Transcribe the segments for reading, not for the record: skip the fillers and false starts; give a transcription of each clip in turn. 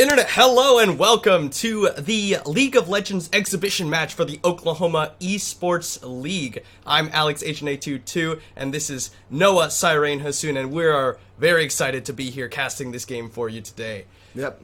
Internet, hello and welcome to the League of Legends exhibition match for the Oklahoma Esports League. I'm Alex HNA22 and this is Noah, Cyrane, Hassoun, and we are very excited to be here casting this game for you today. Yep,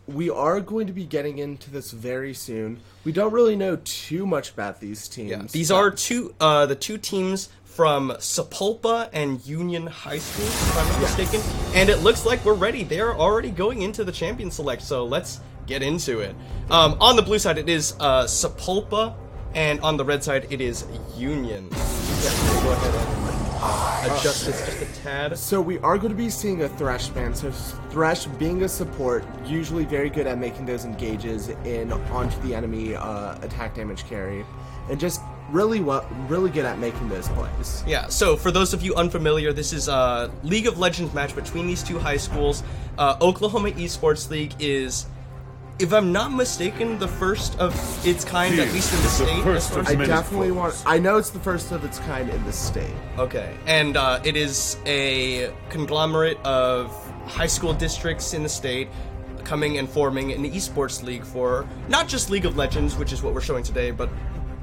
we are going to be getting into this very soon. We don't really know too much about these teams. Yeah, these are the two teams from Sapulpa and Union High School, if I'm not mistaken. And it looks like we're ready. They're already going into the champion select, so let's get into it. On the blue side, it is Sapulpa, and on the red side, it is Union. Yeah, go ahead and adjust this just a tad. So we are going to be seeing a Thresh ban. So Thresh, being a support, usually very good at making those engages in onto the enemy attack damage carry, and just really good at making those plays. Yeah, so for those of you unfamiliar, this is a League of Legends match between these two high schools. Oklahoma Esports League is, if I'm not mistaken, the first of its kind, at least in the state. I know it's the first of its kind in the state. Okay, and it is a conglomerate of high school districts in the state coming and forming an esports league for not just League of Legends, which is what we're showing today, but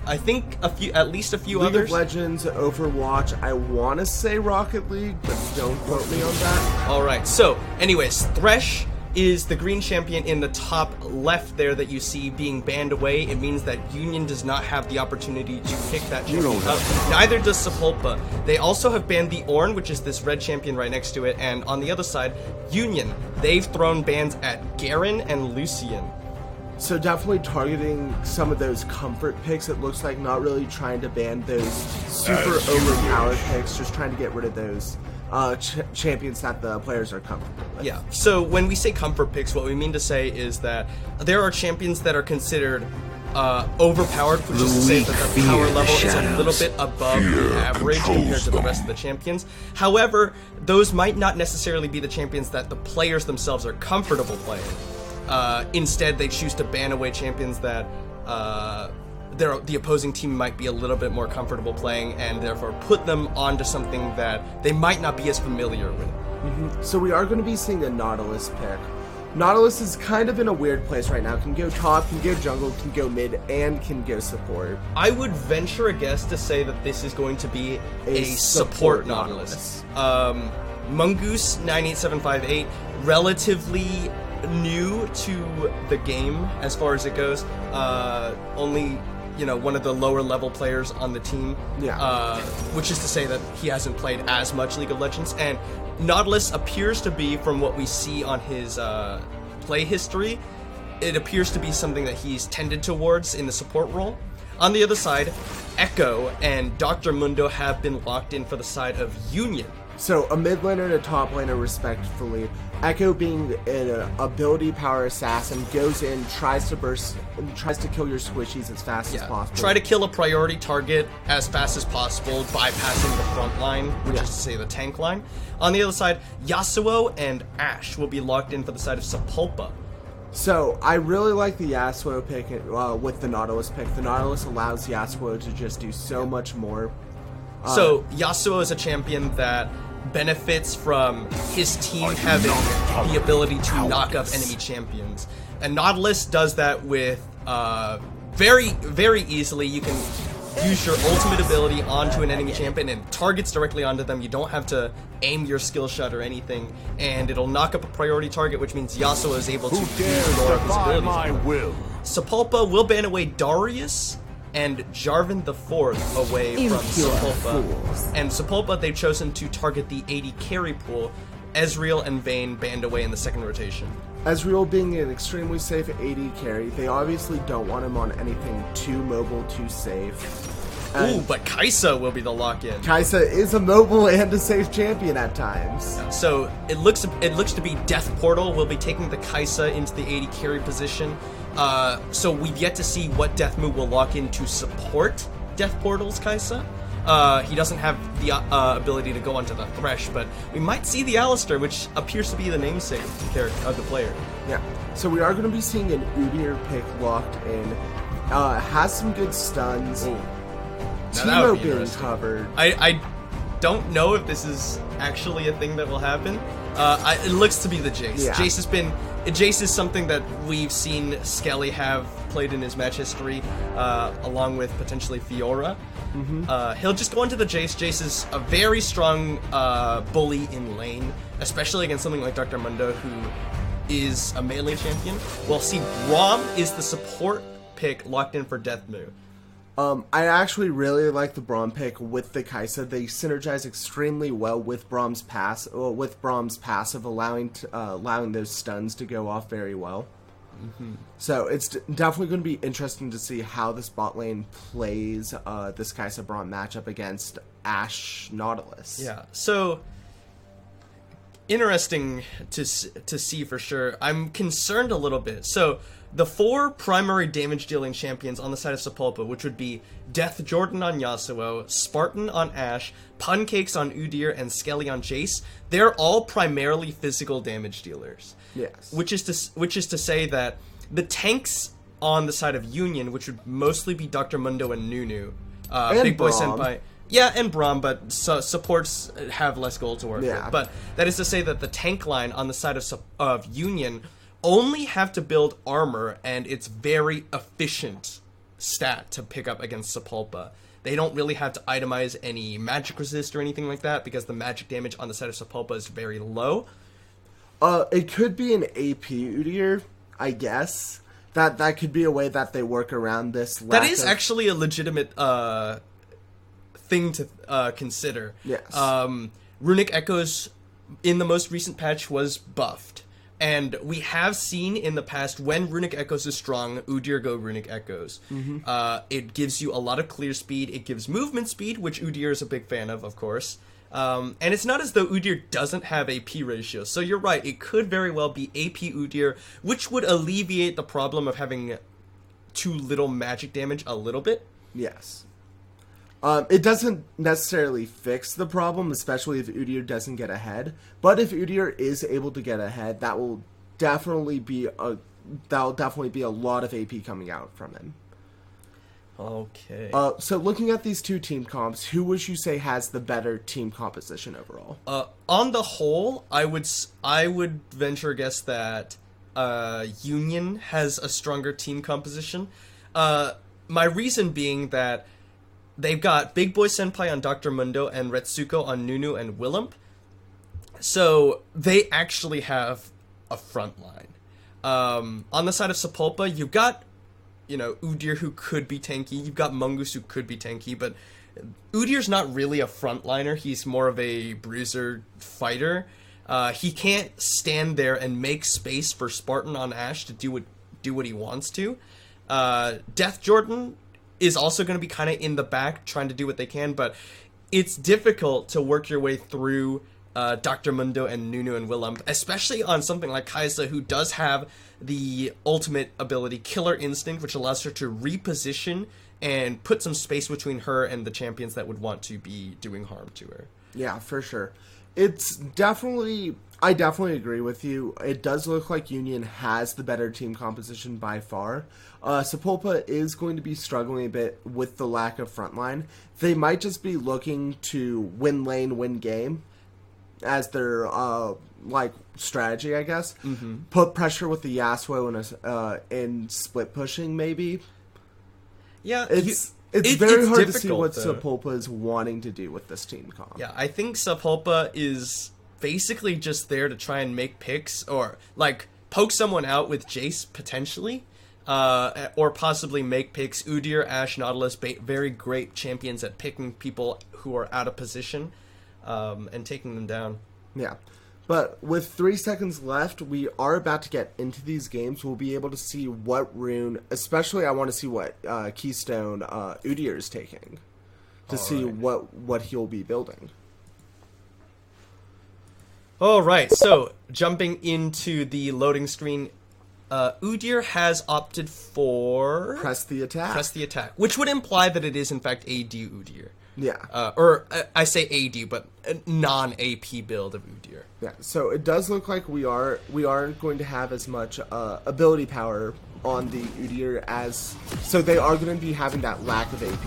I think at least a few others. League of Legends, Overwatch, I want to say Rocket League, but don't quote me on that. Alright, so anyways, Thresh is the green champion in the top left there that you see being banned away. It means that Union does not have the opportunity to pick that champion up. Neither does Sapulpa. They also have banned the Ornn, which is this red champion right next to it, and on the other side, Union. They've thrown bans at Garen and Lucian. So definitely targeting some of those comfort picks. It looks like not really trying to ban those super overpowered picks, just trying to get rid of those champions that the players are comfortable with. Yeah, so when we say comfort picks, what we mean to say is that there are champions that are considered overpowered, which is to say that their power level is a little bit above the average compared to the rest of the champions. However, those might not necessarily be the champions that the players themselves are comfortable playing. Instead, they choose to ban away champions that the opposing team might be a little bit more comfortable playing, and therefore put them onto something that they might not be as familiar with. So we are going to be seeing a Nautilus pick. Nautilus is kind of in a weird place right now. Can go top, can go jungle, can go mid, and can go support. I would venture a guess to say that this is going to be a support Nautilus. Mongoose 98758, relatively new to the game as far as it goes. Only, one of the lower level players on the team. Yeah. Which is to say that he hasn't played as much League of Legends. And Nautilus appears to be, from what we see on his play history, it appears to be something that he's tended towards in the support role. On the other side, Echo and Dr. Mundo have been locked in for the side of Union. So a mid laner and a top laner respectively. Echo being an ability power assassin, goes in, tries to burst, tries to kill your squishies as fast as possible. Try to kill a priority target as fast as possible, bypassing the front line, which is to say the tank line. On the other side, Yasuo and Ashe will be locked in for the side of Sapulpa. So I really like the Yasuo pick with the Nautilus pick. The Nautilus allows Yasuo to just do so much more. So Yasuo is a champion that benefits from his team having the ability to knock up enemy champions. And Nautilus does that with very, very easily. You can use your ultimate ability onto an enemy champion and targets directly onto them. You don't have to aim your skill shot or anything, and it'll knock up a priority target, which means Yasuo is able to use more of his abilities. Sapulpa will ban away Darius and Jarvan IV away from Sapulpa. And Sapulpa, they've chosen to target the 80 carry pool. Ezreal and Vayne banned away in the second rotation. Ezreal being an extremely safe 80 carry, they obviously don't want him on anything too mobile, too safe. Ooh, but Kai'Sa will be the lock-in. Kai'Sa is a mobile and a safe champion at times. So it looks to be Death Portal will be taking the Kai'Sa into the 80 carry position. So we've yet to see what death move will lock in to support Death Portal's Kai'Sa. He doesn't have the ability to go onto the Thresh, but we might see the Alistar, which appears to be the namesake character of the player. Yeah, so we are going to be seeing an Udyr pick locked in. Has some good stuns. Ooh. Teemo being covered. don't know if this is actually a thing that will happen. It looks to be the Jace. Yeah. Jace is something that we've seen Skelly have played in his match history, along with potentially Fiora. He'll just go into the Jace. Jace is a very strong bully in lane, especially against something like Dr. Mundo, who is a melee champion. Well, see, Braum is the support pick locked in for Deathmoo. I actually really like the Braum pick with the Kaisa. They synergize extremely well with Braum's passive, allowing those stuns to go off very well. So it's definitely going to be interesting to see how this bot lane plays this Kaisa Braum matchup against Ashe Nautilus. Yeah, so interesting to see for sure. I'm concerned a little bit. So the 4 primary damage dealing champions on the side of Sepulpa, which would be Death Jordan on Yasuo, Spartan on Ashe, Pancakes on Udyr, and Skelly on Jace, they're all primarily physical damage dealers. Yes. Which is to say that the tanks on the side of Union, which would mostly be Dr. Mundo and Nunu, Big Boy Braum. Senpai. Yeah, and Braum, but supports have less gold to work with. But that is to say that the tank line on the side of Union only have to build armor, and it's very efficient stat to pick up against Sepulpa. They don't really have to itemize any magic resist or anything like that, because the magic damage on the side of Sepulpa is very low. It could be an AP Udyr, I guess. That could be a way that they work around this. That is actually a legitimate thing to consider. Yes. Runic Echoes in the most recent patch was buffed. And we have seen in the past, when Runic Echoes is strong, Udyr go Runic Echoes. It gives you a lot of clear speed. It gives movement speed, which Udyr is a big fan of course. And it's not as though Udyr doesn't have AP ratio. So you're right, it could very well be AP Udyr, which would alleviate the problem of having too little magic damage a little bit. Yes. It doesn't necessarily fix the problem, especially if Udyr doesn't get ahead. But if Udyr is able to get ahead, that will definitely be a lot of AP coming out from him. Okay. So looking at these 2 team comps, who would you say has the better team composition overall? On the whole, I would venture a guess that Union has a stronger team composition. My reason being that they've got Big Boy Senpai on Dr. Mundo and Retsuko on Nunu and Willump. So they actually have a front line. On the side of Sepulpa, you've got, Udyr, who could be tanky. You've got Mungus, who could be tanky, but Udyr's not really a frontliner. He's more of a bruiser fighter. He can't stand there and make space for Spartan on Ashe to do what he wants to. Death Jordan is also going to be kind of in the back trying to do what they can, but it's difficult to work your way through Dr. Mundo and Nunu and Willump, especially on something like Kaisa, who does have the ultimate ability, Killer Instinct, which allows her to reposition and put some space between her and the champions that would want to be doing harm to her. Yeah, for sure. I definitely agree with you. It does look like Union has the better team composition by far. Sepulpa is going to be struggling a bit with the lack of frontline. They might just be looking to win lane, win game as their strategy, I guess. Put pressure with the Yasuo and split pushing, maybe. Yeah, it's very hard to see what though. Sepulpa is wanting to do with this team comp. Yeah, I think Sepulpa is basically just there to try and make picks, or poke someone out with Jace potentially, or possibly make picks. Udyr, Ashe, Nautilus, very great champions at picking people who are out of position and taking them down. Yeah. But with 3 seconds left, we are about to get into these games. We'll be able to see what rune, especially I want to see what Keystone Udyr is taking to see what he'll be building. All right, so jumping into the loading screen, Udyr has opted for Press the attack, which would imply that it is in fact AD Udyr. Yeah. Or I say AD, but a non-AP build of Udyr. Yeah, so it does look like we aren't going to have as much ability power on the Udyr as... So they are going to be having that lack of AP.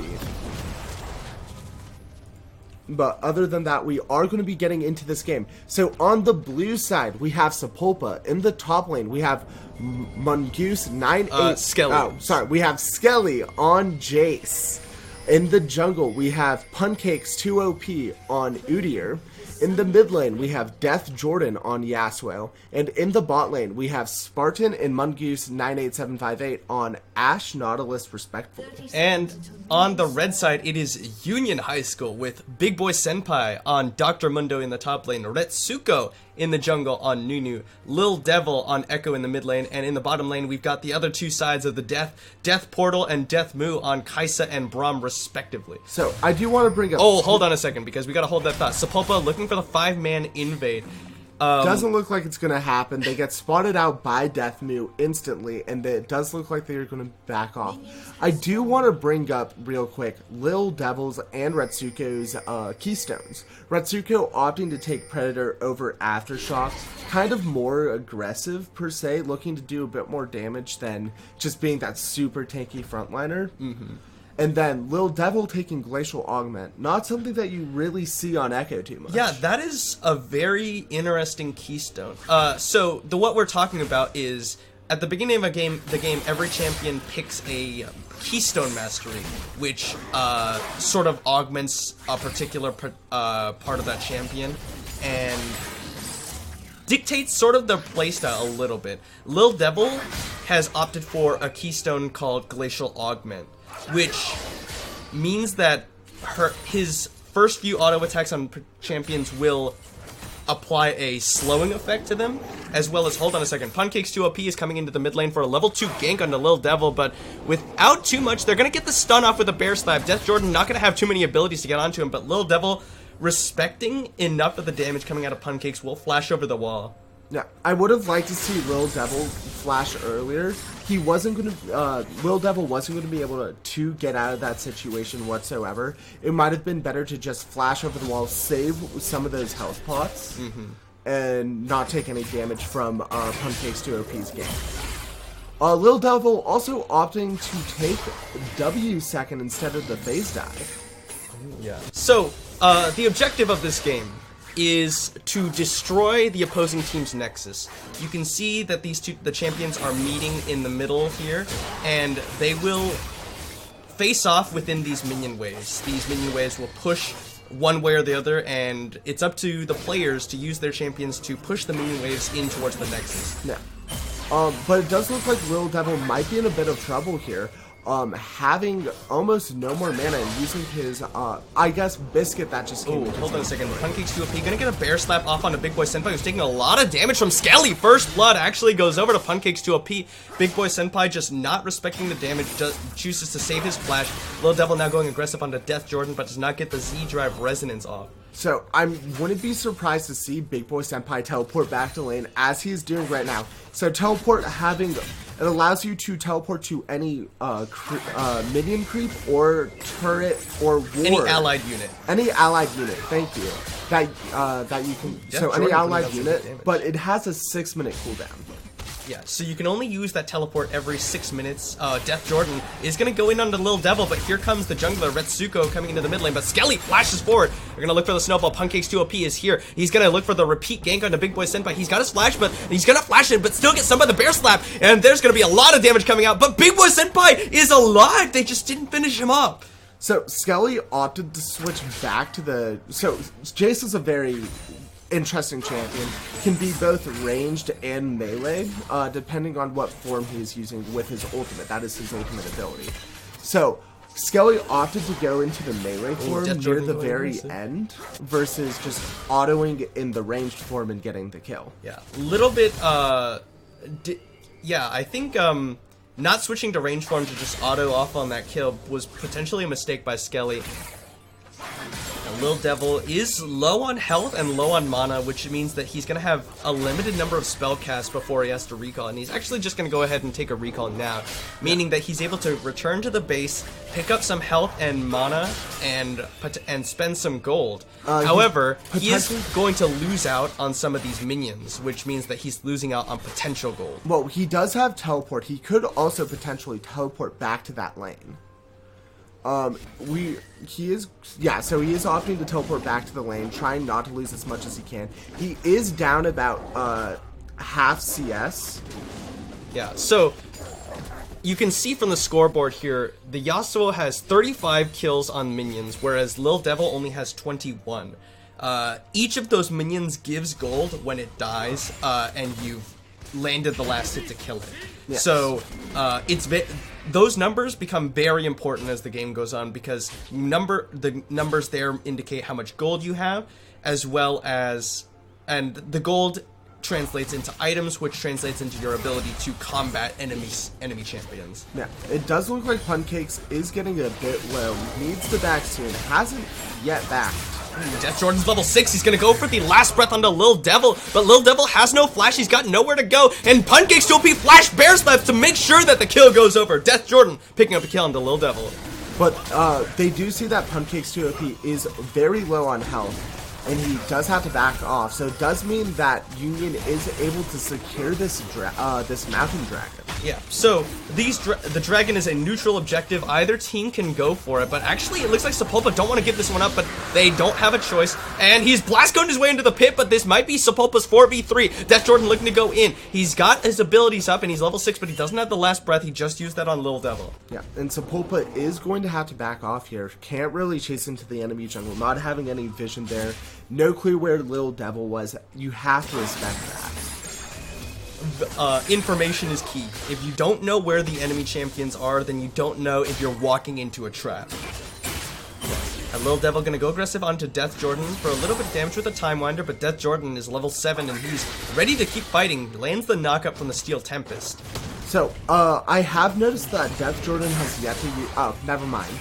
But other than that, we are going to be getting into this game. So on the blue side, we have Sepulpa. In the top lane, we have Mongoose 9-8. Skelly. Oh, sorry. We have Skelly on Jace. In the jungle, we have Pancakes 2OP on Udyr. In the mid lane, we have Death Jordan on Yasuo. And in the bot lane, we have Spartan and Mongoose 98758 on Ashe, Nautilus, respectively. And on the red side, it is Union High School with Big Boy Senpai on Dr. Mundo in the top lane, Retsuko in the jungle on Nunu, Lil Devil on Echo in the mid lane, and in the bottom lane, we've got the other two sides of the Death Portal and Death Moo on Kaisa and Braum, respectively. So, I do want to bring up... Oh, hold on a second, because we gotta hold that thought. Sepulpa looking for the 5-man invade. Doesn't look like it's going to happen. They get spotted out by Death Moo instantly, and it does look like they're going to back off. I do want to bring up, real quick, Lil Devil's and Retsuko's keystones. Retsuko opting to take Predator over Aftershock, kind of more aggressive, per se, looking to do a bit more damage than just being that super tanky frontliner. And then Lil Devil taking Glacial Augment. Not something that you really see on Echo too much. Yeah, that is a very interesting keystone. So what we're talking about is at the beginning of the game, every champion picks a keystone mastery, which sort of augments a particular part of that champion and dictates sort of their playstyle a little bit. Lil Devil has opted for a keystone called Glacial Augment, which means that his first few auto attacks on champions will apply a slowing effect to them, as well as, hold on a second, Pancakes 2OP is coming into the mid lane for a level 2 gank on the Lil Devil, but without too much, they're going to get the stun off with a Bear Slap. Death Jordan not going to have too many abilities to get onto him, but Lil Devil, respecting enough of the damage coming out of Pancakes, will flash over the wall. Yeah, I would have liked to see Lil Devil flash earlier. He wasn't going to, Lil Devil wasn't going to be able to get out of that situation whatsoever. It might have been better to just flash over the wall, save some of those health pots, and not take any damage from Pancakes 2OP's game. Lil Devil also opting to take W second instead of the phase dive. Yeah. So, the objective of this game is to destroy the opposing team's nexus. You can see that the champions are meeting in the middle here, and they will face off within these minion waves. These minion waves will push one way or the other, and it's up to the players to use their champions to push the minion waves in towards the nexus. Yeah. But it does look like Lil Devil might be in a bit of trouble here. Having almost no more mana and using his, I guess, Biscuit that just came. Oh, hold on a second. Pancakes 2OP gonna get a Bear Slap off on a Big Boy Senpai who's taking a lot of damage from Skelly. First Blood actually goes over to Pancakes 2OP. Big Boy Senpai just not respecting the damage, chooses to save his flash. Lil Devil now going aggressive onto Death Jordan, but does not get the Z-Drive Resonance off. So, I wouldn't be surprised to see Big Boy Senpai teleport back to lane as he's doing right now. So, teleport it allows you to teleport to any minion creep or turret or ward. Any allied unit. Any allied unit, thank you. That you can, Death so Jordan any allied really unit, but it has a 6-minute cooldown. Yeah, so you can only use that teleport every 6 minutes. Death Jordan is going to go in on the Lil Devil, but here comes the jungler, Retsuko, coming into the mid lane, but Skelly flashes forward. They're going to look for the snowball. Pancakes 2OP is here. He's going to look for the repeat gank on the Big Boy Senpai. He's got his flash, but he's going to flash it, but still get some by the Bear Slap, and there's going to be a lot of damage coming out, but Big Boy Senpai is alive! They just didn't finish him up. So, Skelly opted to switch back to the... So, Jace is a very interesting champion. Can be both ranged and melee, depending on what form he's using with his ultimate. That is his ultimate ability. So, Skelly opted to go into the melee form near the very end, versus just autoing in the ranged form and getting the kill. Yeah, a little bit, yeah, I think, not switching to range form to just auto off on that kill was potentially a mistake by Skelly. Lil Devil is low on health and low on mana, which means that he's going to have a limited number of spell casts before he has to recall, and he's actually just going to go ahead and take a recall now, meaning that he's able to return to the base, pick up some health and mana, and spend some gold. However, he is going to lose out on some of these minions, which means that he's losing out on potential gold. Well, he does have teleport. He could also potentially teleport back to that lane. he is opting to teleport back to the lane, trying not to lose as much as he can. He is down about half CS. Yeah, so you can see from the scoreboard here, the Yasuo has 35 kills on minions, whereas Lil Devil only has 21. Each of those minions gives gold when it dies, and you've landed the last hit to kill it. Yes. So those numbers become very important as the game goes on, because the numbers there indicate how much gold you have, as well as, and the gold translates into items, which translates into your ability to combat enemy champions. Yeah, it does look like Pancakes is getting a bit low. Needs to back soon. Hasn't yet backed. Death Jordan's level 6. He's gonna go for the last breath onto Lil Devil, but Lil Devil has no flash. He's got nowhere to go, and Pancakes 2OP flash bear slaps to make sure that the kill goes over. Death Jordan picking up a kill onto Lil Devil. But they do see that Pancakes 2OP is very low on health, and he does have to back off. So it does mean that Union is able to secure this mountain dragon. Yeah, so the dragon is a neutral objective. Either team can go for it, but actually it looks like Sepulpa don't want to give this one up, but they don't have a choice. And he's blast going his way into the pit, but this might be Sepulpa's 4v3. Death Jordan looking to go in. He's got his abilities up, and he's level 6, but he doesn't have the last breath. He just used that on Lil Devil. Yeah, and Sepulpa is going to have to back off here. Can't really chase into the enemy jungle, not having any vision there. No clue where Lil Devil was. You have to respect that. Information is key. If you don't know where the enemy champions are, then you don't know if you're walking into a trap. And Lil Devil gonna go aggressive onto Death Jordan for a little bit of damage with a Time Winder, but Death Jordan is level 7 and he's ready to keep fighting. Lands the knockup from the Steel Tempest. So, I have noticed that Death Jordan has yet to use... Oh, never mind.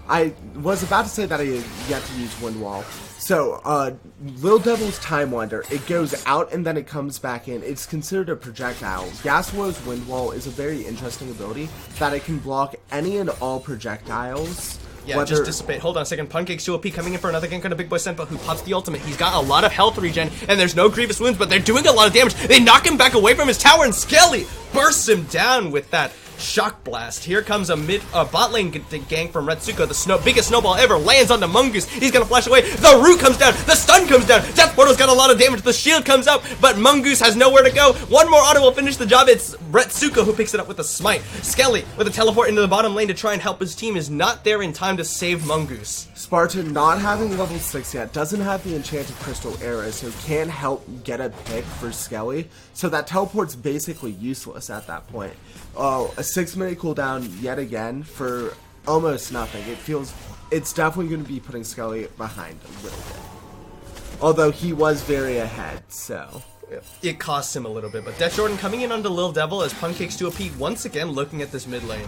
I was about to say that he has yet to use Wind Wall. So, Lil Devil's Time Winder, it goes out and then it comes back in. It's considered a projectile. Yasuo's Wind Wall is a very interesting ability that it can block any and all projectiles. Yeah, just dissipate. Hold on a second. Pancakes 2OP coming in for another gank on a big boy Senpa who pops the ultimate. He's got a lot of health regen, and there's no grievous wounds, but they're doing a lot of damage. They knock him back away from his tower, and Skelly bursts him down with that Shock Blast. Here comes a bot lane gank from Retsuko. The biggest snowball ever lands onto Mungoose. He's gonna flash away. The root comes down. The stun comes down. Death Portal's got a lot of damage. The shield comes out, but Mungoose has nowhere to go. One more auto will finish the job. It's Retsuko who picks it up with a smite. Skelly with a teleport into the bottom lane to try and help his team is not there in time to save Mungoose. Spartan, not having level 6 yet, doesn't have the enchanted crystal arrow, so can't help get a pick for Skelly. So that teleport's basically useless at that point. Oh, a 6-minute cooldown yet again for almost nothing. It's definitely going to be putting Skelly behind a little bit. Although he was very ahead, so... It costs him a little bit, but Death Jordan coming in onto Lil Devil as Pancakes 2OP once again looking at this mid lane.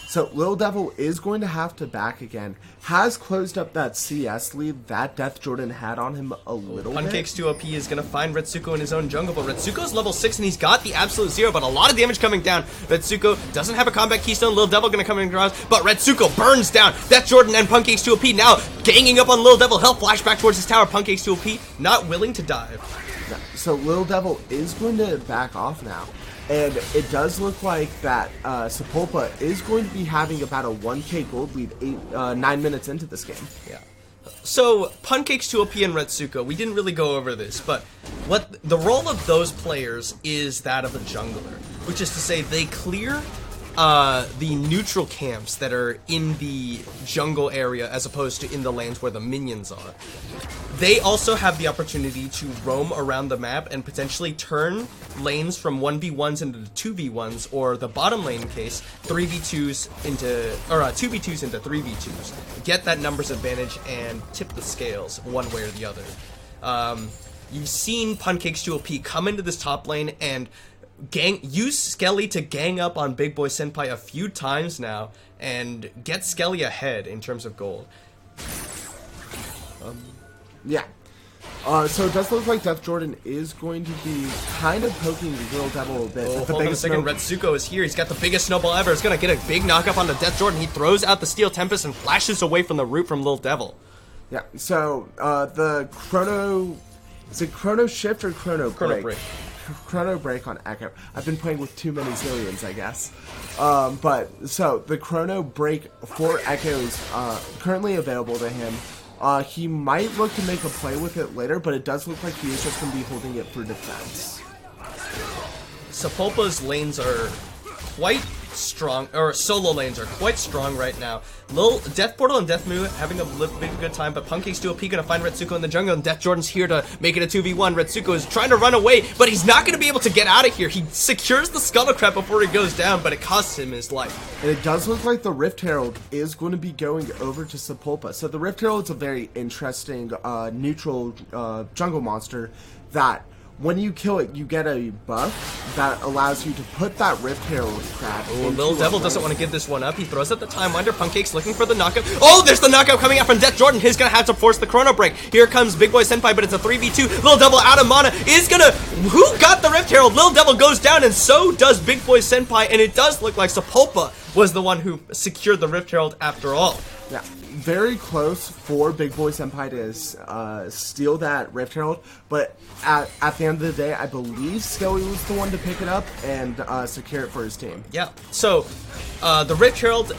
So Lil Devil is going to have to back again. Has closed up that CS lead that Death Jordan had on him a little bit. Pancakes 2OP is going to find Retsuko in his own jungle, but Retsuko's level 6 and he's got the absolute 0, but a lot of damage coming down. Retsuko doesn't have a combat keystone. Lil Devil going to come in across, but Retsuko burns down. Death Jordan and Pancakes 2OP now ganging up on Lil Devil. He'll flash back towards his tower. Pancakes 2OP not willing to dive. Yeah, so Lil Devil is going to back off now. And it does look like that Sepulpa is going to be having about a 1k gold lead 9 minutes into this game. Yeah. So, Pancakes 2OP and Retsuko, we didn't really go over this, but what the role of those players is that of a jungler, which is to say they clear the neutral camps that are in the jungle area as opposed to in the lanes where the minions are. They also have the opportunity to roam around the map and potentially turn lanes from 1v1s into 2v1s, or the bottom lane case, 3v2s into, or 2v2s into 3v2s. Get that numbers advantage and tip the scales one way or the other. You've seen Pancakes 2OP come into this top lane and use Skelly to gang up on Big Boy Senpai a few times now and get Skelly ahead in terms of gold. Yeah. So it does look like Death Jordan is going to be kind of poking Lil Devil a bit. Oh, hold on a second. Retsuko is here. He's got the biggest snowball ever. He's going to get a big knock up onto Death Jordan. He throws out the Steel Tempest and flashes away from the root from Lil Devil. Yeah, so the Chrono... Is it Chrono Shift or Chrono Break? Chrono Break. chrono break on Echo. I've been playing with too many zillions, I guess. So the chrono break for Echo is currently available to him. He might look to make a play with it later, but it does look like he is just going to be holding it for defense. Sepulpa's lanes are quite strong, or solo lanes are quite strong right now. Death Portal and Death Moo having a bit of a good time, but Puncake's do a P gonna find Retsuko in the jungle, and Death Jordan's here to make it a 2v1. Retsuko is trying to run away, but he's not gonna be able to get out of here. He secures the Scuttle Crab before he goes down, but it costs him his life. And it does look like the Rift Herald is going to be going over to Sepulpa. So the Rift Herald is a very interesting neutral jungle monster that when you kill it, you get a buff that allows you to put that Rift Herald crab. Oh, Lil Devil doesn't want to give this one up. He throws up the Time Winder. Puncake's looking for the knockout. Oh, there's the knockout coming out from Death Jordan. He's going to have to force the Chrono Break. Here comes Big Boy Senpai, but it's a 3v2. Lil Devil out of mana is going to... Who got the Rift Herald? Lil Devil goes down, and so does Big Boy Senpai, and it does look like Sepulpa was the one who secured the Rift Herald after all. Yeah, very close for Big Boy Senpai to steal that Rift Herald, but at the end of the day, I believe Skelly was the one to pick it up and secure it for his team. Yeah, so the Rift Herald,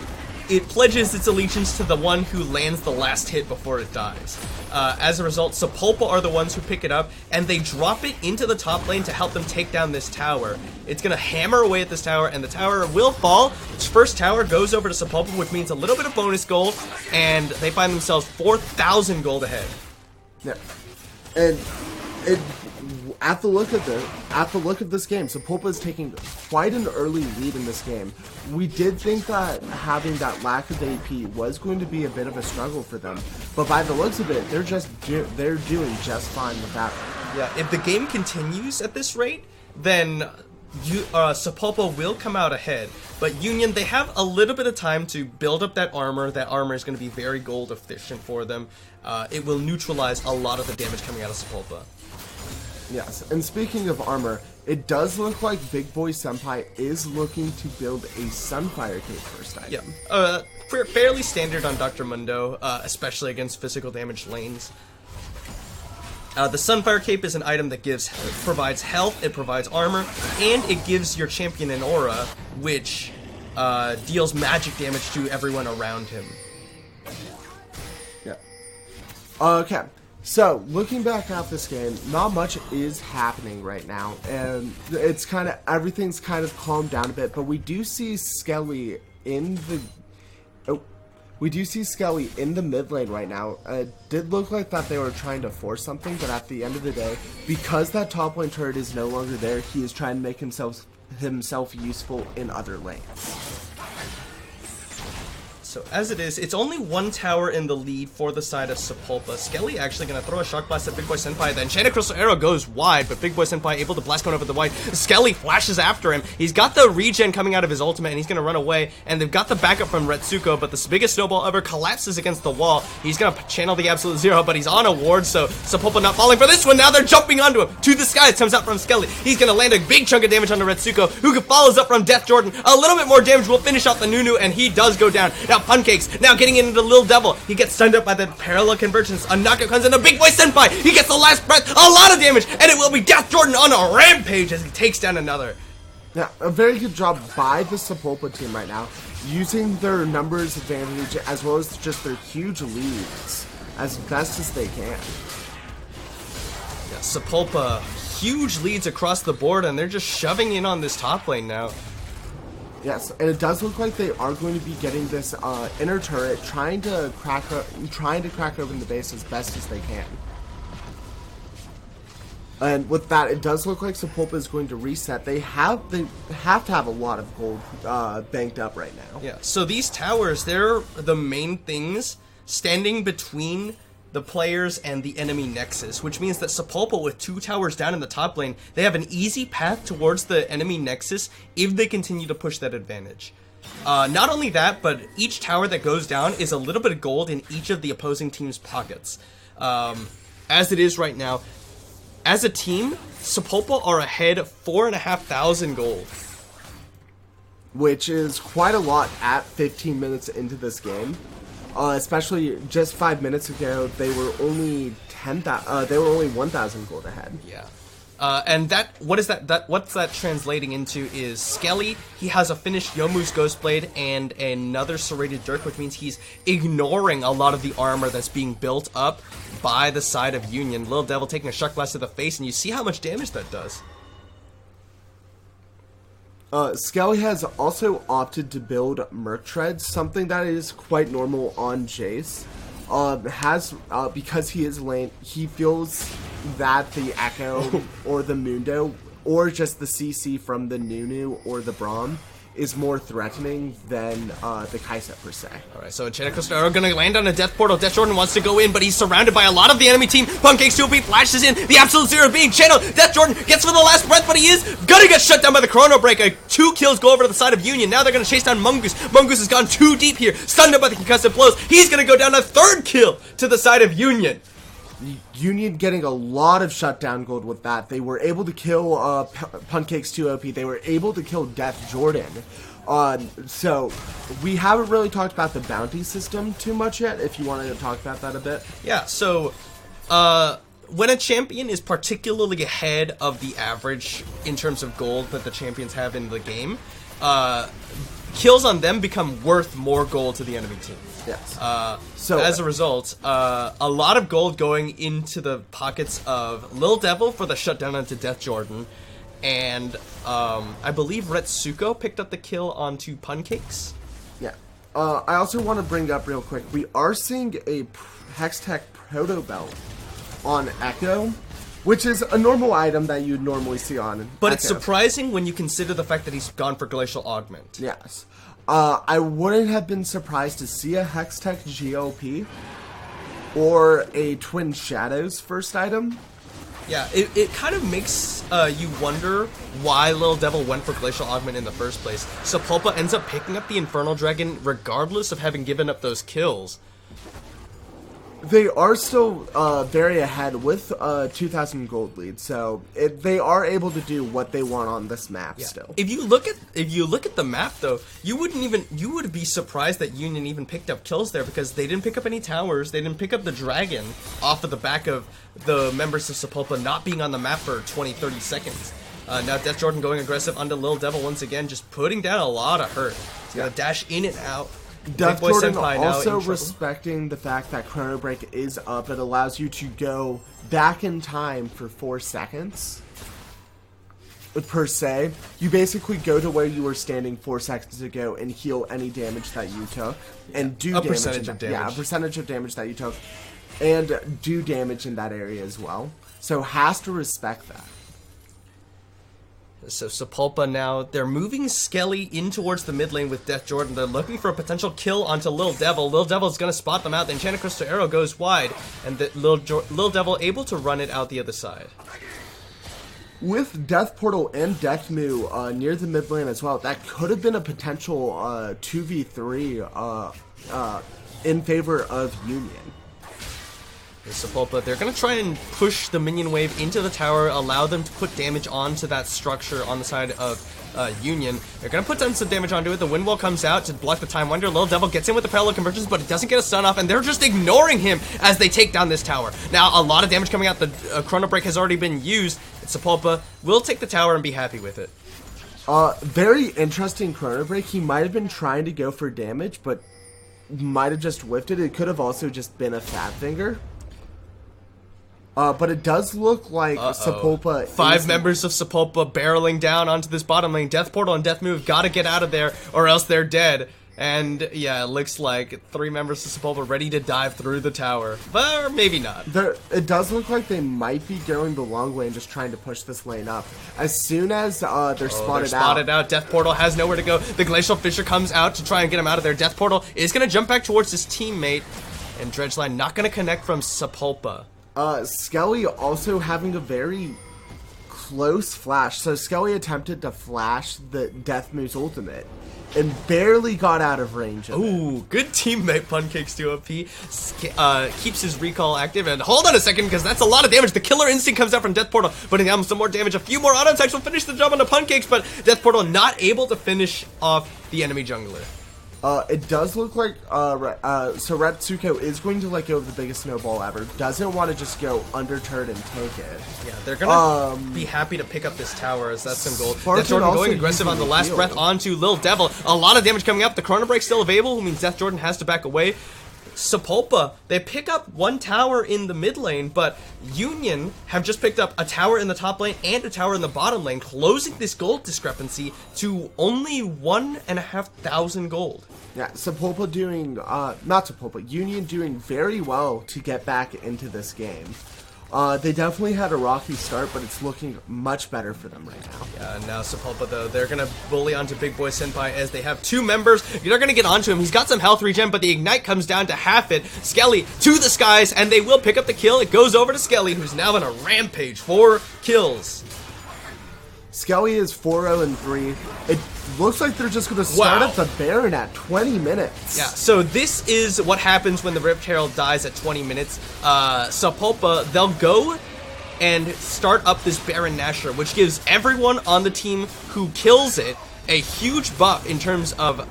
it pledges its allegiance to the one who lands the last hit before it dies. As a result, Sepulpa are the ones who pick it up, and they drop it into the top lane to help them take down this tower. It's going to hammer away at this tower, and the tower will fall. Its first tower goes over to Sepulpa, which means a little bit of bonus gold, and they find themselves 4,000 gold ahead. Yeah, and at the look of this game, Sepulpa is taking quite an early lead in this game. We did think that having that lack of AP was going to be a bit of a struggle for them, but by the looks of it, they're doing just fine with that. Yeah, if the game continues at this rate, then Sepulpa will come out ahead. But Union, they have a little bit of time to build up that armor. That armor is going to be very gold efficient for them. It will neutralize a lot of the damage coming out of Sepulpa. Yes, and speaking of armor, it does look like Big Boy Senpai is looking to build a Sunfire Cape first item. Yeah, fairly standard on Dr. Mundo, especially against physical damage lanes. The Sunfire Cape is an item that provides health, it provides armor, and it gives your champion an aura, which deals magic damage to everyone around him. Yeah. Okay. So, looking back at this game, not much is happening right now, and everything's kind of calmed down a bit, but we do see Skelly in the mid lane right now. It did look like that they were trying to force something, but at the end of the day, because that top lane turret is no longer there, he is trying to make himself useful in other lanes. So as it is, it's only one tower in the lead for the side of Sepulpa. Skelly actually going to throw a Shock Blast at Big Boy Senpai. The Enchanted Crystal Arrow goes wide, but Big Boy Senpai able to blast going over the wide. Skelly flashes after him. He's got the regen coming out of his ultimate, and he's going to run away. And they've got the backup from Retsuko, but the biggest snowball ever collapses against the wall. He's going to channel the Absolute Zero, but he's on a ward, so Sepulpa not falling for this one. Now they're jumping onto him. To the sky, it comes out from Skelly. He's going to land a big chunk of damage onto Retsuko, who follows up from Death Jordan. A little bit more damage will finish off the Nunu, and he does go down. Now Puncake's now getting into Lil Devil. He gets stunned up by the parallel convergence. A knockout comes in. A Big Boy Senpai. He gets the last breath. A lot of damage. And it will be Death Jordan on a rampage as he takes down another. Yeah, a very good job by the Sepulpa team right now, using their numbers advantage as well as just their huge leads as best as they can. Yeah, Sepulpa, huge leads across the board, and they're just shoving in on this top lane now. Yes, and it does look like they are going to be getting this inner turret, trying to crack open the base as best as they can. And with that, it does look like Sepulpa is going to reset. They have to have a lot of gold banked up right now. Yeah, so these towers, they're the main things standing between the players and the enemy nexus, which means that Sepulpa, with 2 towers down in the top lane, they have an easy path towards the enemy nexus if they continue to push that advantage. Not only that, but each tower that goes down is a little bit of gold in each of the opposing team's pockets. As it is right now, as a team, Sepulpa are ahead 4,500 gold. Which is quite a lot at 15 minutes into this game. Especially just 5 minutes ago, they were only 1,000 gold ahead. Yeah. And what's that translating into is Skelly, he has a finished Yomu's Ghostblade and another Serrated Dirk, which means he's ignoring a lot of the armor that's being built up by the side of Union. Lil Devil taking a Shock Blast to the face, and you see how much damage that does. Skelly has also opted to build Merc Treads, something that is quite normal on Jace. Because he is lane, he feels that the Echo or the Mundo or just the CC from the Nunu or the Braum is more threatening than the Kai'Sa per se. Alright, so Enchanted Crystal Arrow gonna land on a Death Portal. Death Jordan wants to go in, but he's surrounded by a lot of the enemy team. Pancakes 2OP flashes in, the Absolute Zero being channeled. Death Jordan gets for the last breath, but he is gonna get shut down by the Chrono Break. 2 kills go over to the side of Union. Now they're gonna chase down Mungoose. Mungoose has gone too deep here, stunned up by the concussive blows. He's gonna go down a 3rd kill to the side of Union. Union getting a lot of shutdown gold with that. They were able to kill Pancakes 2OP. They were able to kill Death Jordan. So we haven't really talked about the bounty system too much yet, if you wanted to talk about that a bit. Yeah, so when a champion is particularly ahead of the average in terms of gold that the champions have in the game, kills on them become worth more gold to the enemy team. Yes. So as a result, a lot of gold going into the pockets of Lil Devil for the shutdown onto Death Jordan, and I believe Retsuko picked up the kill onto Pancakes. Yeah. I also want to bring up real quick, we are seeing a Hextech Proto Belt on Echo, which is a normal item that you'd normally see on But Echo. it's surprising when you consider the fact that he's gone for Glacial Augment. Yes. I wouldn't have been surprised to see a Hextech GLP or a Twin Shadows first item. Yeah, it kind of makes you wonder why Lil Devil went for Glacial Augment in the first place. Sepulpa ends up picking up the Infernal Dragon regardless of having given up those kills. They are still very ahead with 2,000 gold lead, so they are able to do what they want on this map still. If you look at the map though, you would be surprised that Union even picked up kills there, because they didn't pick up any towers, they didn't pick up the dragon off of the back of the members of Sepulpa not being on the map for 20-30 seconds. Now Death Jordan going aggressive onto Lil Devil once again, just putting down a lot of hurt. He's gonna dash in and out. Death Jordan also respecting the fact that Chrono Break is up. It allows you to go back in time for 4 seconds. Per se, you basically go to where you were standing 4 seconds ago and heal any damage that you took, and do a percentage of damage. Yeah, a percentage of damage that you took, and do damage in that area as well. So has to respect that. So Sepulpa now, they're moving Skelly in towards the mid lane with Death Jordan. They're looking for a potential kill onto Lil Devil. Lil Devil's gonna spot them out. The Enchanted Crystal Arrow goes wide, and the Lil Devil able to run it out the other side. With Death Portal and Death Moo near the mid lane as well, that could have been a potential 2v3 in favor of Union. Sepulpa, they're going to try and push the minion wave into the tower, allow them to put damage onto that structure on the side of Union. They're going to put down some damage onto it. The Wind Wall comes out to block the Time Wonder. Lil Devil gets in with the Parallel Convergence, but it doesn't get a stun off, and they're just ignoring him as they take down this tower. Now, a lot of damage coming out. The Chrono Break has already been used. Sepulpa will take the tower and be happy with it. Very interesting Chrono Break. He might have been trying to go for damage, but might have just whiffed it. It could have also just been a fat finger. But it does look like Sepulpa. 5 members of Sepulpa barreling down onto this bottom lane. Death Portal and Death Move gotta get out of there, or else they're dead. And yeah, it looks like 3 members of Sepulpa ready to dive through the tower. But or maybe not. It does look like they might be going the long way and just trying to push this lane up. As soon as they're spotted out, Death Portal has nowhere to go. The Glacial Fissure comes out to try and get him out of there. Death Portal is gonna jump back towards his teammate, and Dredgeline not gonna connect from Sepulpa. Skelly also having a very close flash. So Skelly attempted to flash the Death Moo's ultimate and barely got out of range of Ooh, good teammate, Pancakes 2OP. Keeps his recall active, and hold on a second, because that's a lot of damage. The Killer Instinct comes out from Death Portal, putting down some more damage. A few more auto attacks will finish the job on the Pancakes, but Death Portal not able to finish off the enemy jungler. It does look like so Retsuko is going to let go of the biggest snowball ever. Doesn't want to just go under turret and take it. Yeah, they're gonna be happy to pick up this tower as that's some gold. Death Jordan going aggressive on the last breath onto Lil Devil. A lot of damage coming up. The Chrono Break still available, which means Death Jordan has to back away. Sepulpa, they pick up one tower in the mid lane, but Union have just picked up a tower in the top lane and a tower in the bottom lane, closing this gold discrepancy to only 1,500 gold. Yeah, Sepulpa doing, not Sepulpa, Union doing very well to get back into this game. They definitely had a rocky start, but it's looking much better for them right now. Yeah, and now Sepulpa, though, they're going to bully onto Big Boy Senpai as they have two members. They're going to get onto him. He's got some health regen, but the Ignite comes down to half it. Skelly to the skies, and they will pick up the kill. It goes over to Skelly, who's now on a rampage. 4 kills. Skelly is 4-0-3. It looks like they're just going to start up the Baron at 20 minutes. Yeah, so this is what happens when the Rift Herald dies at 20 minutes. Sepulpa, they'll go and start up this Baron Nashor, which gives everyone on the team who kills it a huge buff in terms of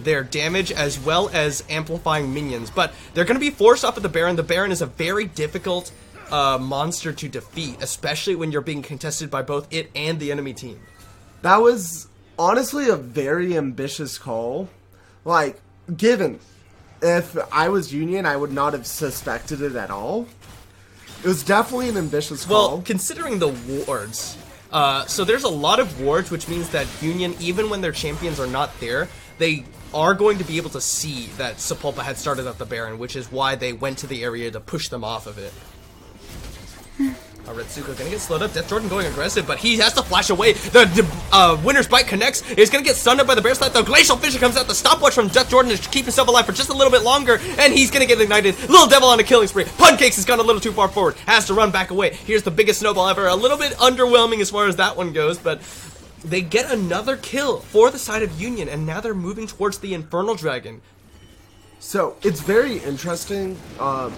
their damage as well as amplifying minions. But they're going to be forced off of the Baron. The Baron is a very difficult monster to defeat, especially when you're being contested by both it and the enemy team. That was honestly a very ambitious call. Like, given if I was Union, I would not have suspected it at all. It was definitely an ambitious call. Well, considering the wards, so there's a lot of wards, which means that Union, even when their champions are not there, they are going to be able to see that Sepulpa had started up the Baron, which is why they went to the area to push them off of it. Retsuko gonna get slowed up. Death Jordan going aggressive, but he has to flash away. The Winter's Bite connects. He's gonna get stunned up by the Bear Slat. The Glacial Fissure comes out. The stopwatch from Death Jordan to keep himself alive for just a little bit longer, and he's gonna get ignited. Little Devil on a killing spree. Pancakes has gone a little too far forward. Has to run back away. Here's the biggest snowball ever. A little bit underwhelming as far as that one goes, but they get another kill for the side of Union, and now they're moving towards the Infernal Dragon. So, it's very interesting.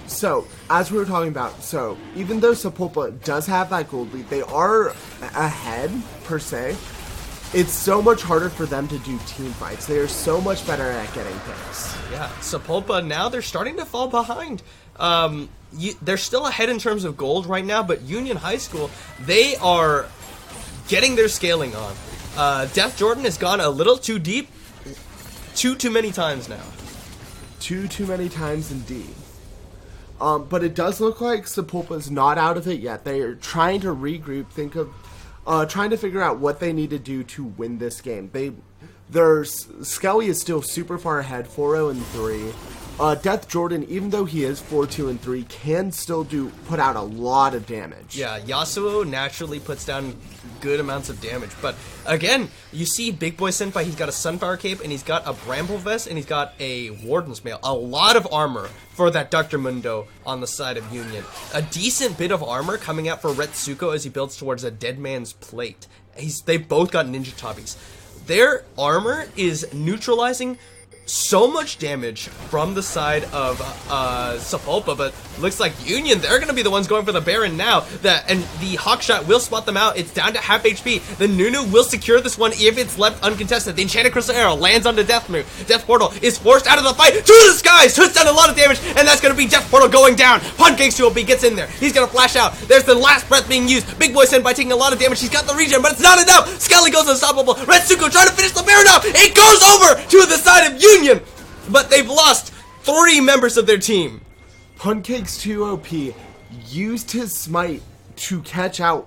So, as we were talking about, so, even though Sepulpa does have that gold lead, they are ahead, per se. It's so much harder for them to do team fights. They are so much better at getting picks. Yeah, Sepulpa, now they're starting to fall behind. They're still ahead in terms of gold right now, but Union High School, they are getting their scaling on. Death Jordan has gone a little too deep, too many times now. Too many times indeed. But it does look like Sepulpa's not out of it yet. They are trying to regroup, trying to figure out what they need to do to win this game. Skelly is still super far ahead, 4-0-3. Death Jordan, even though he is 4-2-3, can still put out a lot of damage. Yeah, Yasuo naturally puts down good amounts of damage, but again, you see Big Boy Senpai, he's got a Sunflower Cape, and he's got a Bramble Vest, and he's got a Warden's Mail. A lot of armor for that Dr. Mundo on the side of Union. A decent bit of armor coming out for Retsuko as he builds towards a Dead Man's Plate. They've both got Ninja Tabis. Their armor is neutralizing so much damage from the side of Sepulpa, but looks like Union, they're going to be the ones going for the Baron now. And the Hawkshot will spot them out. It's down to half HP. The Nunu will secure this one if it's left uncontested. The Enchanted Crystal Arrow lands onto Death Portal is forced out of the fight to the skies, puts down a lot of damage, and that's going to be Death Portal going down. Pancakes 2OP gets in there. He's going to flash out. There's the last breath being used. Big Boy Senpai taking a lot of damage. He's got the regen, but it's not enough. Skelly goes unstoppable. Retsuko trying to finish the Baron off. It goes over to the side of Union. But they've lost 3 members of their team. Pancakes 2OP used his smite to catch out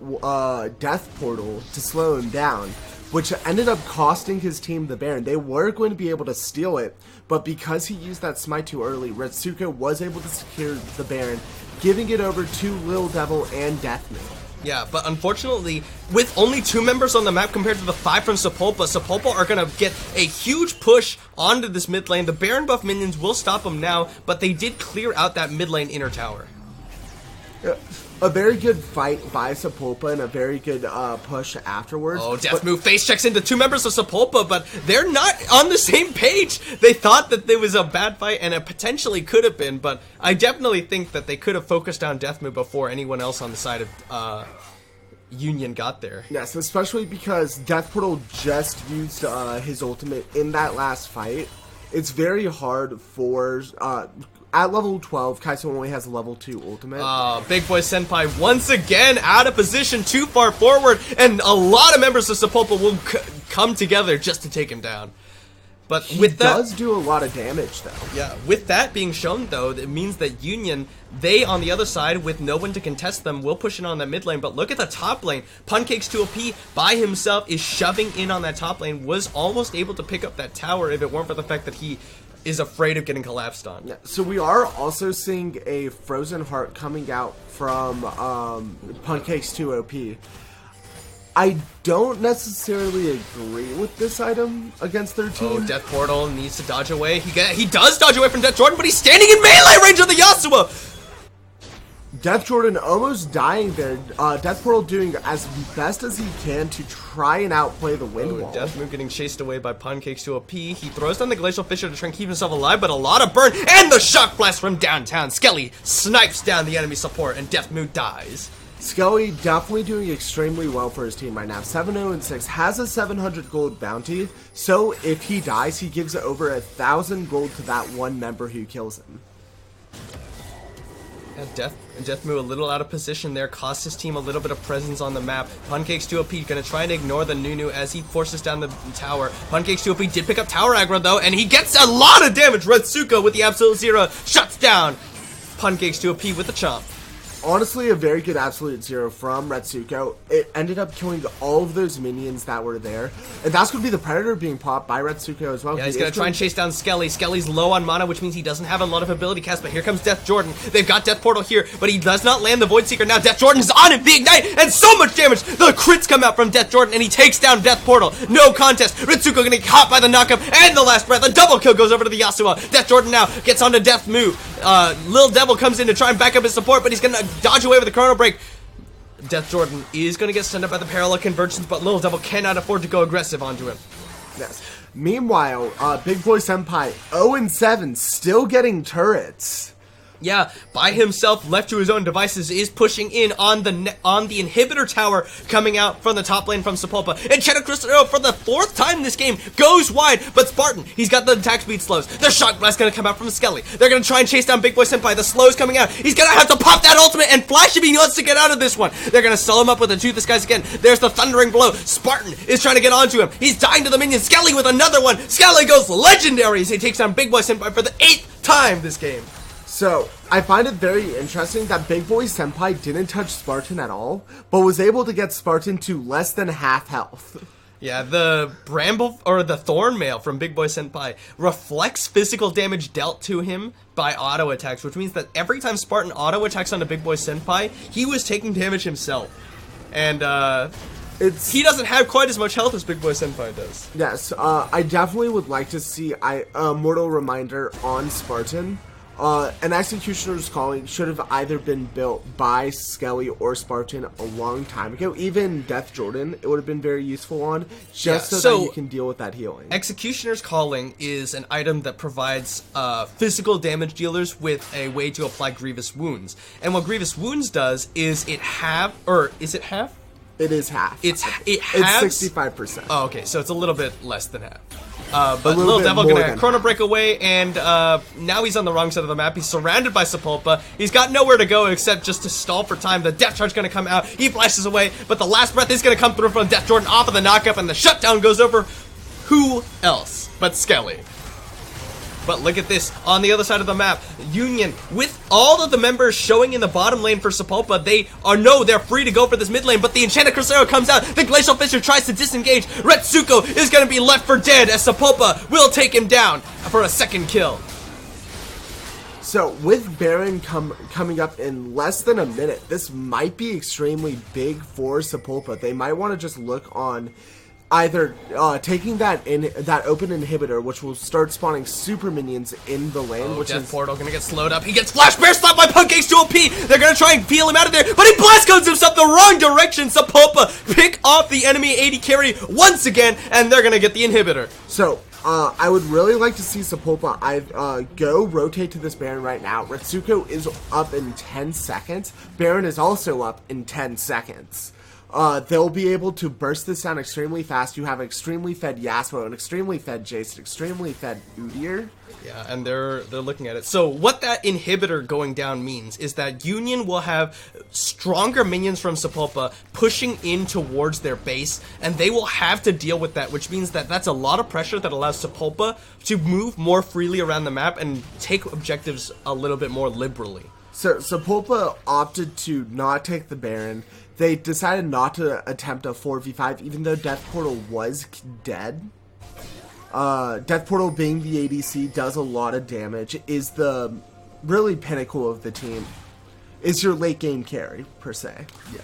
Death Portal to slow him down, which ended up costing his team the Baron. They were going to be able to steal it, but because he used that smite too early, Retsuko was able to secure the Baron, giving it over to Lil Devil and Deathmoon. Yeah, but unfortunately, with only 2 members on the map compared to the 5 from Sepulpa are going to get a huge push onto this mid lane. The Baron buff minions will stop them now, but they did clear out that mid lane inner tower. A very good fight by Sepulpa and a very good push afterwards. Oh, Deathmoon face checks into 2 members of Sepulpa, but they're not on the same page. They thought that there was a bad fight, and it potentially could have been, but I definitely think that they could have focused on Deathmoon before anyone else on the side of Union got there. Yes, especially because Death Portal just used his ultimate in that last fight. It's very hard for... at level 12, Kaiso only has a level 2 ultimate. Big Boy Senpai once again out of position, too far forward, and a lot of members of Sapulpa will come together just to take him down. But with that, does do a lot of damage, though. Yeah, with that being shown, though, it means that Union, they, on the other side, with no one to contest them, will push in on that mid lane. But look at the top lane. Pancakes 2OP by himself is shoving in on that top lane, was almost able to pick up that tower if it weren't for the fact that he is afraid of getting collapsed on. Yeah, so we are also seeing a Frozen Heart coming out from Pancakes 2OP. I don't necessarily agree with this item against their team. Oh, Death Portal needs to dodge away. He does dodge away from Death Jordan, but he's standing in melee range of the Yasuo! Death Jordan almost dying there. Death Portal doing as best as he can to try and outplay the wind wall. Death Move getting chased away by Pancakes 2OP. He throws down the Glacial Fissure to try and keep himself alive, but a lot of burn, and the Shock Blast from downtown. Skelly snipes down the enemy support, and Death Move dies. Skelly definitely doing extremely well for his team right now. 7-0-6, has a 700 gold bounty, so if he dies, he gives over 1,000 gold to that one member who kills him. And Death Move a little out of position there, costs his team a little bit of presence on the map. Pancakes 2OP gonna try and ignore the Nunu as he forces down the tower. Pancakes 2OP did pick up tower aggro though, and he gets a lot of damage. Retsuko with the Absolute Zero shuts down Pancakes 2OP with the chomp. Honestly, a very good Absolute Zero from Retsuko. It ended up killing all of those minions that were there. And that's going to be the Predator being popped by Retsuko as well. Yeah, he's going to try and chase down Skelly. Skelly's low on mana, which means he doesn't have a lot of ability cast. But here comes Death Jordan. They've got Death Portal here, but he does not land the Void Seeker. Now Death Jordan's on him, the Ignite, and so much damage. The crits come out from Death Jordan, and he takes down Death Portal. No contest. Retsuko going to get caught by the knockup and the last breath. A double kill goes over to the Yasuo. Death Jordan now gets onto Death Move. Lil Devil comes in to try and back up his support, but he's going to dodge away with the Chrono Break. Death Jordan is going to get sent up by the Parallel Convergence, but Lil Devil cannot afford to go aggressive onto him. Yes. Meanwhile, Big Boy Senpai 0-7, still getting turrets. Yeah, by himself, left to his own devices, is pushing in on the inhibitor tower coming out from the top lane from Sapulpa. And Cheddar Cristero, for the 4th time this game, goes wide, but Spartan, he's got the attack speed slows. The Shock Blast gonna come out from Skelly. They're gonna try and chase down Big Boy Senpai. The slow's coming out. He's gonna have to pop that ultimate and flash if he wants to get out of this one. They're gonna sell him up with the Toothless Guys again. There's the Thundering Blow. Spartan is trying to get onto him. He's dying to the minion. Skelly with another one. Skelly goes legendary as he takes down Big Boy Senpai for the 8th time this game. So, I find it very interesting that Big Boy Senpai didn't touch Spartan at all, but was able to get Spartan to less than half health. Yeah, the Bramble, or the Thorn Mail from Big Boy Senpai reflects physical damage dealt to him by auto attacks, which means that every time Spartan auto attacks on a Big Boy Senpai, he was taking damage himself. And, he doesn't have quite as much health as Big Boy Senpai does. Yes, I definitely would like to see a Mortal Reminder on Spartan. An Executioner's Calling should have either been built by Skelly or Spartan a long time ago. Even Death Jordan, it would have been very useful on, just so that you can deal with that healing. Executioner's Calling is an item that provides physical damage dealers with a way to apply Grievous Wounds. And what Grievous Wounds does is it is half? It is half. It's 65%. Oh, okay, so it's a little bit less than half. But Lil Devil gonna Chrono Break away, and now he's on the wrong side of the map. He's surrounded by Sapulpa. He's got nowhere to go except just to stall for time. The Death Charge gonna come out. He flashes away, but the last breath is gonna come through from Death Jordan off of the knockup, and the shutdown goes over. Who else but Skelly? But look at this, on the other side of the map, Union, with all of the members showing in the bottom lane for Sapulpa, they're free to go for this mid lane, but the Enchanted Crusader comes out, the Glacial Fissure tries to disengage, Retsuko is going to be left for dead as Sapulpa will take him down for a 2nd kill. So, with Baron coming up in less than a minute, this might be extremely big for Sapulpa. They might want to just look on either taking that open inhibitor, which will start spawning super minions in the lane, which Death Portal gonna get slowed up. He gets Flash Bear slapped by Pancakes 2OP. They're gonna try and peel him out of there, but he blast codes himself the wrong direction. Sapulpa pick off the enemy AD carry once again, and they're gonna get the inhibitor. So, I would really like to see Sapulpa go rotate to this Baron right now. Retsuko is up in 10 seconds. Baron is also up in 10 seconds. they'll be able to burst this down extremely fast. You have an extremely fed Yasuo, an extremely fed Jace, an extremely fed Udyr. Yeah, and they're looking at it. So what that inhibitor going down means is that Union will have stronger minions from Sapulpa pushing in towards their base, and they will have to deal with that, which means that that's a lot of pressure that allows Sapulpa to move more freely around the map and take objectives a little bit more liberally. So Sapulpa opted to not take the Baron. They decided not to attempt a 4v5, even though Death Portal was dead. Death Portal being the ADC does a lot of damage, is the really pinnacle of the team, is your late game carry, per se. Yeah.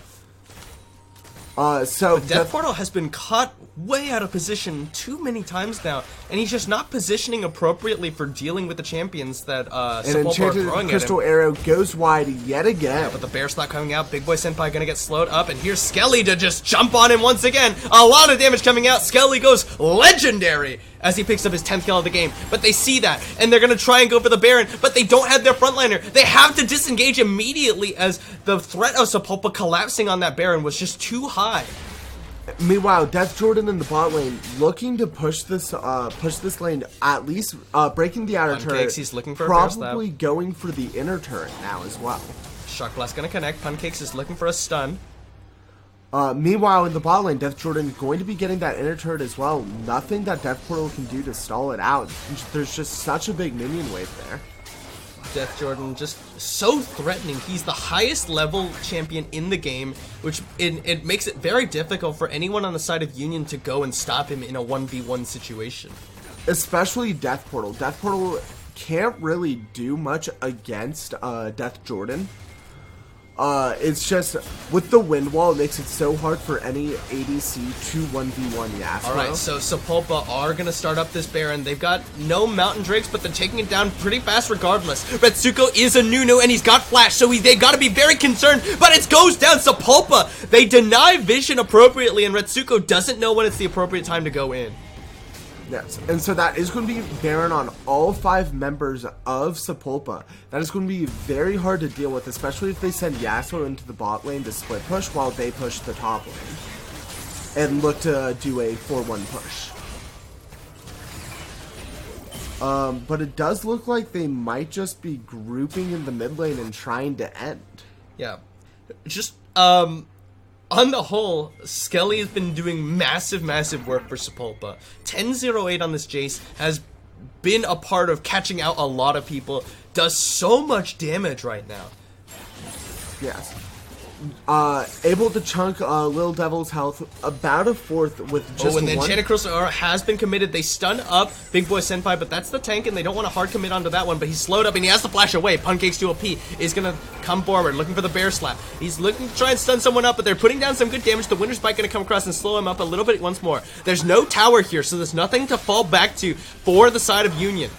So Death Portal has been caught way out of position too many times now, and he's just not positioning appropriately for dealing with the champions that Sepulpa are throwing Crystal at him. Arrow goes wide yet again. Yeah, but the Bear's not coming out. Big Boy Senpai gonna get slowed up, and here's Skelly to just jump on him once again. A lot of damage coming out. Skelly goes legendary as he picks up his 10th kill of the game. But they see that, and they're gonna try and go for the Baron, but they don't have their frontliner. They have to disengage immediately as the threat of Sepulpa collapsing on that Baron was just too high. Meanwhile, Death Jordan in the bot lane looking to push this lane, at least breaking the outer turret. He's looking for probably going for the inner turret now as well. Shock Blast gonna connect. Pancakes is looking for a stun. Meanwhile, in the bot lane, Death Jordan going to be getting that inner turret as well. Nothing that Death Portal can do to stall it out. There's just such a big minion wave there. Death Jordan just so threatening. He's the highest level champion in the game, which it makes it very difficult for anyone on the side of Union to go and stop him in a 1v1 situation. Especially Death Portal. Death Portal can't really do much against Death Jordan. It's just, with the wind wall, it makes it so hard for any ADC to 1v1 Yasuo. Alright, so Sepulpa are going to start up this Baron. They've got no Mountain Drakes, but they're taking it down pretty fast regardless. Retsuko is a Nunu, and he's got Flash, so they got to be very concerned, but it goes down Sepulpa. They deny vision appropriately, and Retsuko doesn't know when it's the appropriate time to go in. Yes, and so that is going to be Baron on all 5 members of Sepulpa. That is going to be very hard to deal with, especially if they send Yasuo into the bot lane to split push while they push the top lane and look to do a 4-1 push. But it does look like they might just be grouping in the mid lane and trying to end. Yeah, just on the whole, Skelly has been doing massive work for Sepulpa. 10-0-8 on this Jace has been a part of catching out a lot of people. Does so much damage right now. Yes. Able to chunk Lil Devil's health about a fourth with just and then one. Enchanted Crystal has been committed. They stun up Big Boy Senpai, but that's the tank, and they don't want to hard commit onto that one, but he's slowed up, and he has to flash away. Pancakes to a P is going to come forward, looking for the bear slap. He's looking to try and stun someone up, but they're putting down some good damage. The Winter's Bite going to come across and slow him up a little bit once more. There's no tower here, so there's nothing to fall back to for the side of Union.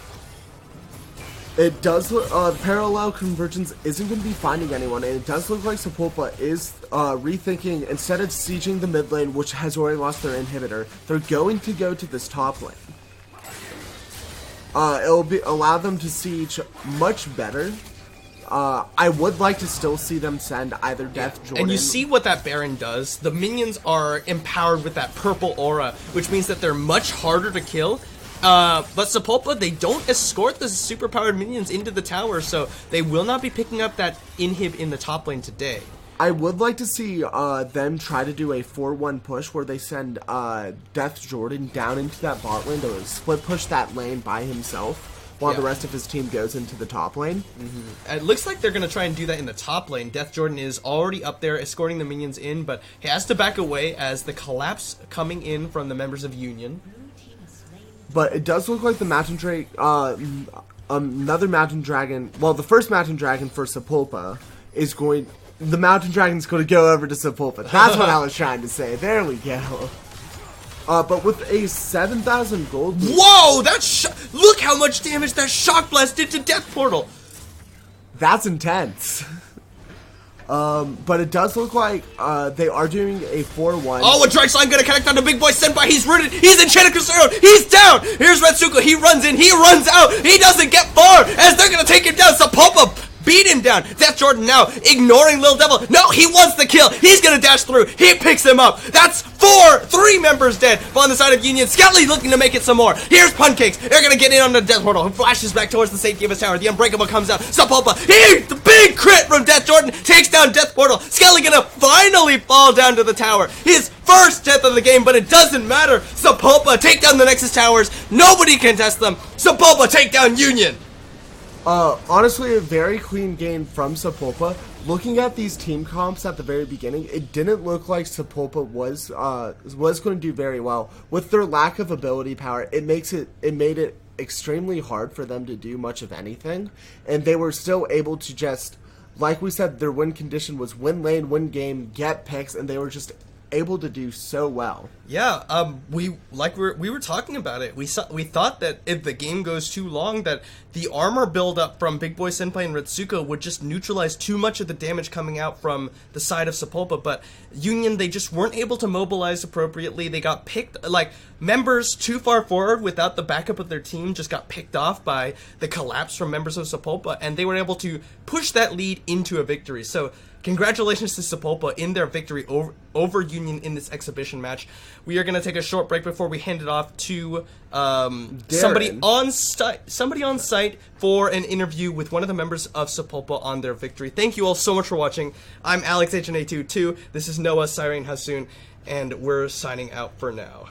It does look, Parallel Convergence isn't going to be finding anyone, and it does look like Sepulpa is rethinking, instead of sieging the mid lane, which has already lost their inhibitor, they're going to go to this top lane. It'll allow them to siege much better. I would like to still see them send either Death Jordan. And you see what that Baron does. The minions are empowered with that purple aura, which means that they're much harder to kill. But Sepulpa, they don't escort the superpowered minions into the tower, so they will not be picking up that inhib in the top lane today. I would like to see them try to do a 4-1 push where they send Death Jordan down into that bot lane to split push that lane by himself while the rest of his team goes into the top lane. It looks like they're going to try and do that in the top lane. Death Jordan is already up there escorting the minions in, but he has to back away as the collapse coming in from the members of Union. But it does look like the Mountain Drake, another Mountain Dragon, well, the first Mountain Dragon for Sepulpa is going, the Mountain Dragon's going to go over to Sepulpa. That's what I was trying to say. There we go. But with a 7,000 gold. Whoa! Look how much damage that Shock Blast did to Death Portal! That's intense. But it does look like they are doing a 4-1. Oh, a Drake's Line gonna connect on to Big Boy Senpai. He's rooted. He's Enchanted Crystal. He's down. Here's Retsuko. He runs in. He runs out. He doesn't get far as they're gonna take him down. Sepulpa beat him down. Death Jordan now ignoring Lil Devil. No, he wants the kill. He's gonna dash through. He picks him up. That's 3 members dead. But on the side of Union, Skelly looking to make it some more. Here's Pancakes. They're gonna get in on the Death Portal, who flashes back towards the safety of his tower. The Unbreakable comes out. Sapulpa, the big crit from Death Jordan, takes down Death Portal. Skelly gonna finally fall down to the tower. His first death of the game, but it doesn't matter. Sapulpa take down the Nexus towers. Nobody can test them. Sapulpa take down Union. Honestly, a very clean game from Sapulpa. Looking at these team comps at the very beginning, it didn't look like Sapulpa was going to do very well. With their lack of ability power, it made it extremely hard for them to do much of anything, and they were still able to just, like we said, their win condition was win lane, win game, get picks, and they were just able to do so well. Yeah, we were talking about it. We thought that if the game goes too long, that the armor buildup from Big Boy Senpai and Retsuko would just neutralize too much of the damage coming out from the side of Sapulpa. But Union, they just weren't able to mobilize appropriately. They got picked, like, members too far forward without the backup of their team just got picked off by the collapse from members of Sapulpa, and they were able to push that lead into a victory. So congratulations to Sapulpa in their victory over Union in this exhibition match. We are going to take a short break before we hand it off to somebody on site for an interview with one of the members of Sapulpa on their victory. Thank you all so much for watching. I'm Alex HNA22. This is Noah, Siren, Hassoun, and we're signing out for now.